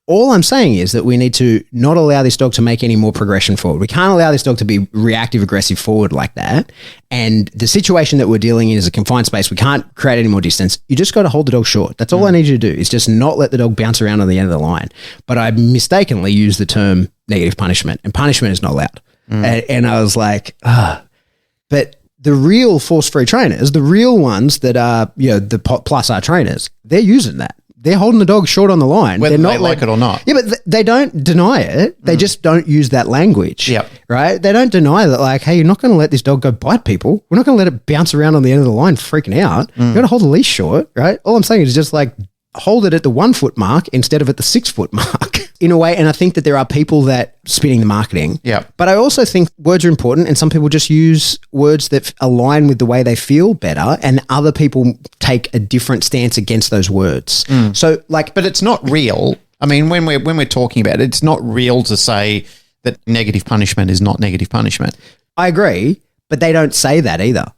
all I'm saying is that we need to not allow this dog to make any more progression forward. We can't allow this dog to be reactive, aggressive forward like that. And the situation that we're dealing in is a confined space. We can't create any more distance. You just got to hold the dog short. That's all I need you to do, is just not let the dog bounce around on the end of the line. But I mistakenly used the term negative punishment, and punishment is not allowed. And I was like, but the real force-free trainers, the real ones that are, the plus R trainers, they're using that. They're holding the dog short on the line. Whether they're not they like it or not. Yeah, but they don't deny it. They just don't use that language. Yep. Right? They don't deny that, like, hey, you're not going to let this dog go bite people. We're not going to let it bounce around on the end of the line freaking out. You got to hold the leash short, right? All I'm saying is just like hold it at the 1 foot mark instead of at the 6 foot mark in a way. And I think that there are people that spinning the marketing. Yeah. But I also think words are important, and some people just use words that align with the way they feel better, and other people take a different stance against those words. So like, but it's not real. I mean, when we're talking about it, it's not real to say that negative punishment is not negative punishment. I agree, but they don't say that either,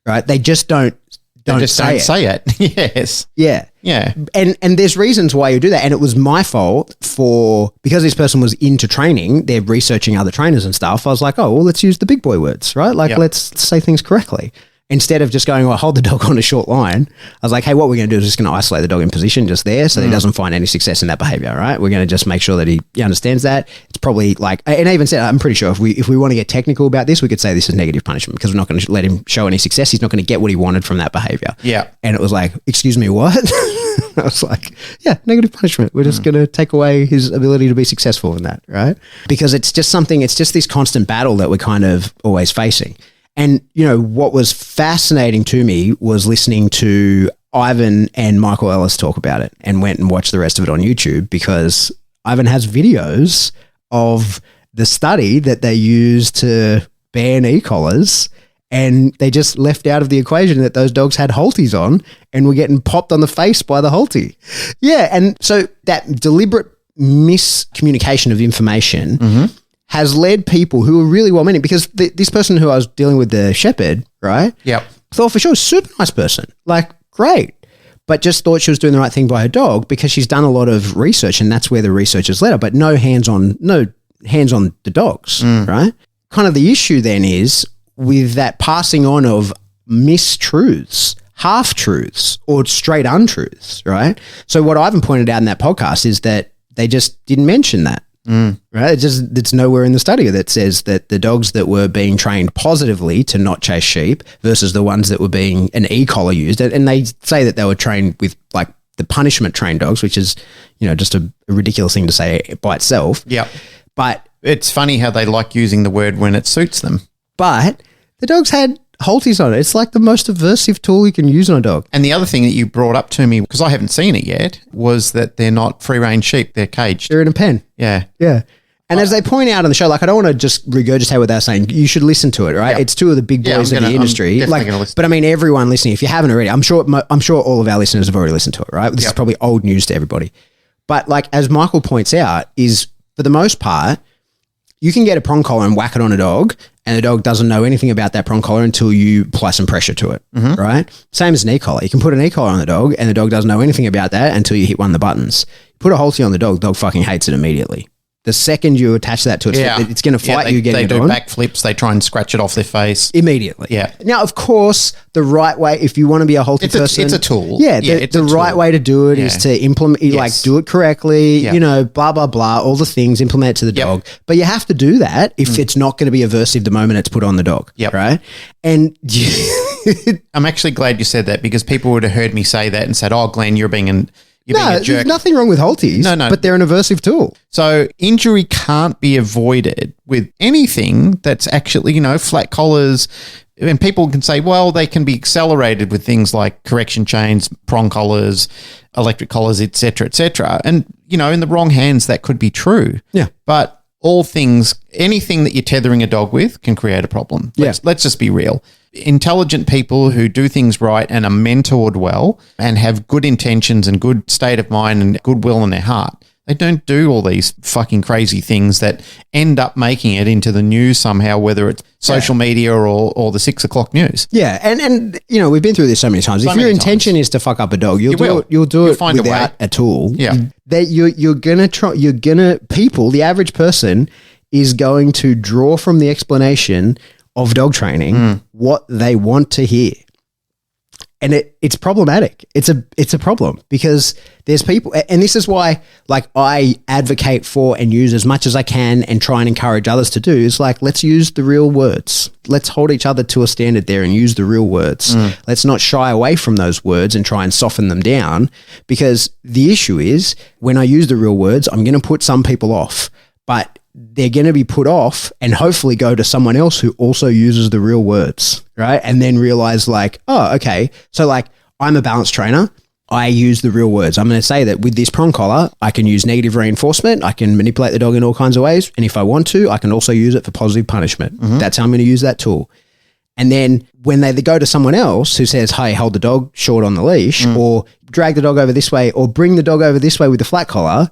right? They just don't say it. Yes. Yeah. Yeah. And there's reasons why you do that. And it was my fault because this person was into training, they're researching other trainers and stuff. I was like, oh, well, let's use the big boy words, right? Like, let's say things correctly. Instead of just going, hold the dog on a short line, I was like, hey, what we're going to do is just going to isolate the dog in position just there so that he doesn't find any success in that behavior, right? We're going to just make sure that he understands that. It's probably like, and I even said, I'm pretty sure if we want to get technical about this, we could say this is negative punishment because we're not going to let him show any success. He's not going to get what he wanted from that behavior. Yeah. And it was like, excuse me, what? I was like, yeah, negative punishment. We're just going to take away his ability to be successful in that, right? Because it's just this constant battle that we're kind of always facing. And, what was fascinating to me was listening to Ivan and Michael Ellis talk about it, and went and watched the rest of it on YouTube, because Ivan has videos of the study that they used to ban e-collars, and they just left out of the equation that those dogs had halties on and were getting popped on the face by the halty. Yeah. And so that deliberate miscommunication of information has led people who are really well-meaning, because this person who I was dealing with, the shepherd, right? Yep. Thought for sure, super nice person, like great, but just thought she was doing the right thing by her dog because she's done a lot of research, and that's where the research has led her, but no hands on the dogs, right? Kind of the issue then is with that passing on of mistruths, half-truths, or straight untruths, right? So what Ivan pointed out in that podcast is that they just didn't mention that. Right? It's nowhere in the study that says that the dogs that were being trained positively to not chase sheep versus the ones that were being an e-collar used. And they say that they were trained with like the punishment trained dogs, which is, just a ridiculous thing to say by itself. Yeah. But it's funny how they like using the word when it suits them. But the dogs had halties on it. It's like the most aversive tool you can use on a dog. And the other thing that you brought up to me, because I haven't seen it yet, was that they're not free-range sheep. They're caged. They're in a pen. Yeah. Yeah. And as they point out on the show, like, I don't want to just regurgitate what they're saying. You should listen to it, right? Yep. It's two of the big boys of the industry. But I mean, everyone listening, if you haven't already, I'm sure all of our listeners have already listened to it, right? This is probably old news to everybody. But like, as Michael points out, is for the most part, you can get a prong collar and whack it on a dog, and the dog doesn't know anything about that prong collar until you apply some pressure to it, right? Same as an e-collar. You can put an e-collar on the dog, and the dog doesn't know anything about that until you hit one of the buttons. You put a halty on the dog fucking hates it immediately. The second you attach that to it, it's going to fight you getting it on. They do backflips. They try and scratch it off their face. Immediately. Yeah. Now, of course, the right way, if you want to be a halty person. It's a tool. Yeah. The right way to do it is to implement, do it correctly, blah, blah, blah, all the things, implement it to the dog. But you have to do that if it's not going to be aversive the moment it's put on the dog. Yep. Right? And I'm actually glad you said that, because people would have heard me say that and said, oh, Glenn, you're being a jerk. There's nothing wrong with halties, but they're an aversive tool. So injury can't be avoided with anything that's actually, flat collars. And people can say, well, they can be accelerated with things like correction chains, prong collars, electric collars, et cetera, et cetera. And, in the wrong hands, that could be true. Yeah. But anything that you're tethering a dog with can create a problem. Let's just be real. Intelligent people who do things right and are mentored well and have good intentions and good state of mind and goodwill in their heart, They don't do all these fucking crazy things that end up making it into the news somehow, whether it's social media or the 6 o'clock news. Yeah, and you know, we've been through this so many times. If your intention is to fuck up a dog, you'll do it without a tool. Yeah. That you're gonna try. The average person is going to draw from the explanation of dog training what they want to hear. And it's problematic. It's a problem because there's people, and this is why, like, I advocate for and use as much as I can and try and encourage others to do is like, let's use the real words. Let's hold each other to a standard there and use the real words. Let's not shy away from those words and try and soften them down, because the issue is when I use the real words, I'm going to put some people off, but they're going to be put off and hopefully go to someone else who also uses the real words, right? And then realize like, oh, okay. So like, I'm a balance trainer. I use the real words. I'm going to say that with this prong collar, I can use negative reinforcement. I can manipulate the dog in all kinds of ways. And if I want to, I can also use it for positive punishment. That's how I'm going to use that tool. And then when they go to someone else who says, hey, hold the dog short on the leash or drag the dog over this way or bring the dog over this way with the flat collar,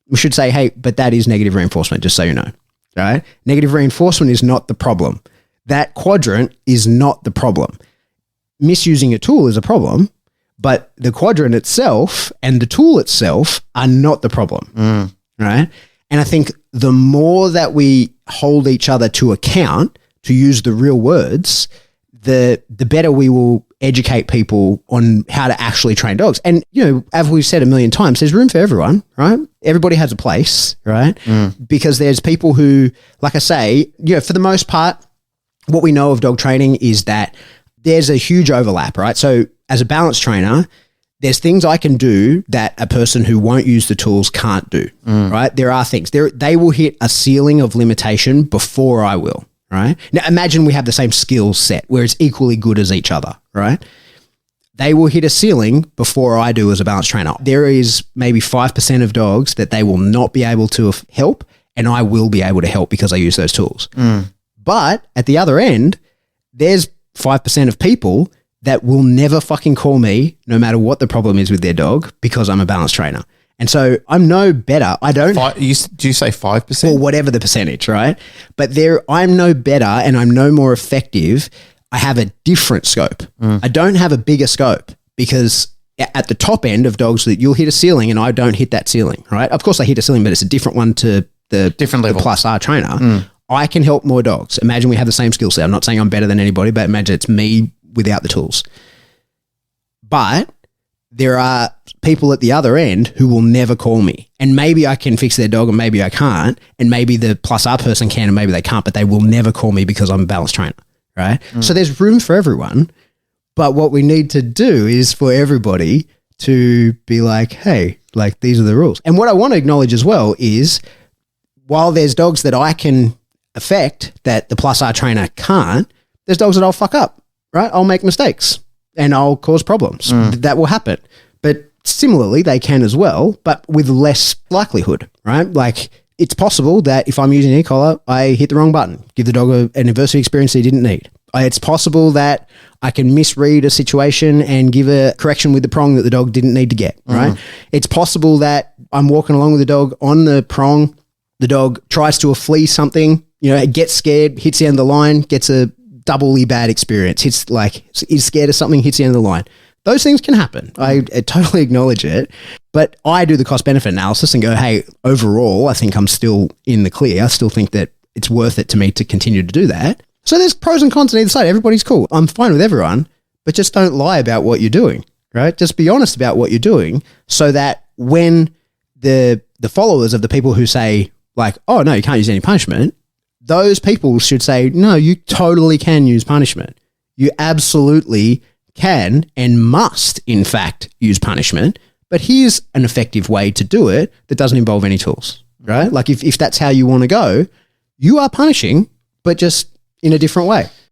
we should say, hey, but that is negative reinforcement, just so you know, right? Negative reinforcement is not the problem. That quadrant is not the problem. Misusing a tool is a problem, but the quadrant itself and the tool itself are not the problem, right? And I think the more that we hold each other to account to use the real words, the better we will educate people on how to actually train dogs. And, you know, as we've said a million times, there's room for everyone, right? Everybody has a place, right? Because there's people who, like I say, you know, for the most part, what we know of dog training is that there's a huge overlap, right? So as a balance trainer, there's things I can do that a person who won't use the tools can't do, right? There are things. They will hit a ceiling of limitation before I will. Right? Now, imagine we have the same skill set where it's equally good as each other, right? They will hit a ceiling before I do as a balance trainer. There is maybe 5% of dogs that they will not be able to help, and I will be able to help because I use those tools. But at the other end, there's 5% of people that will never fucking call me no matter what the problem is with their dog because I'm a balance trainer. And so I'm no better. I don't. Do you say 5%? Or whatever the percentage, right? But I'm no better and I'm no more effective. I have a different scope. I don't have a bigger scope because at the top end of dogs that you'll hit a ceiling and I don't hit that ceiling, right? Of course I hit a ceiling, but it's a different one to the different level. The plus R trainer. I can help more dogs. Imagine we have the same skill set. I'm not saying I'm better than anybody, but imagine it's me without the tools. But there are people at the other end who will never call me, and maybe I can fix their dog and maybe I can't, and maybe the plus R person can and maybe they can't, but they will never call me because I'm a balance trainer, right? So there's room for everyone, but what we need to do is for everybody to be like, hey, like these are the rules. And what I want to acknowledge as well is while there's dogs that I can affect that the plus R trainer can't, there's dogs that I'll fuck up, right? I'll make mistakes and I'll cause problems. That will happen. But similarly, they can as well, but with less likelihood, right? Like it's possible that if I'm using an e-collar, I hit the wrong button, give the dog an adversity experience he didn't need. It's possible that I can misread a situation and give a correction with the prong that the dog didn't need to get, right? It's possible that I'm walking along with the dog on the prong, the dog tries to flee something, you know, it gets scared, hits the end of the line, gets a doubly bad experience, is scared of something, hits the end of the line. Those things can happen. I totally acknowledge it, but I do the cost benefit analysis and go, hey, overall, I think I'm still in the clear. I still think that it's worth it to me to continue to do that. So there's pros and cons on either side. Everybody's cool. I'm fine with everyone, but just don't lie about what you're doing, right? Just be honest about what you're doing so that when the followers of the people who say like, oh no, you can't use any punishment, those people should say, no, you totally can use punishment. You absolutely can and must, in fact, use punishment. But here's an effective way to do it that doesn't involve any tools, right? Like if that's how you want to go, you are punishing, but just in a different way.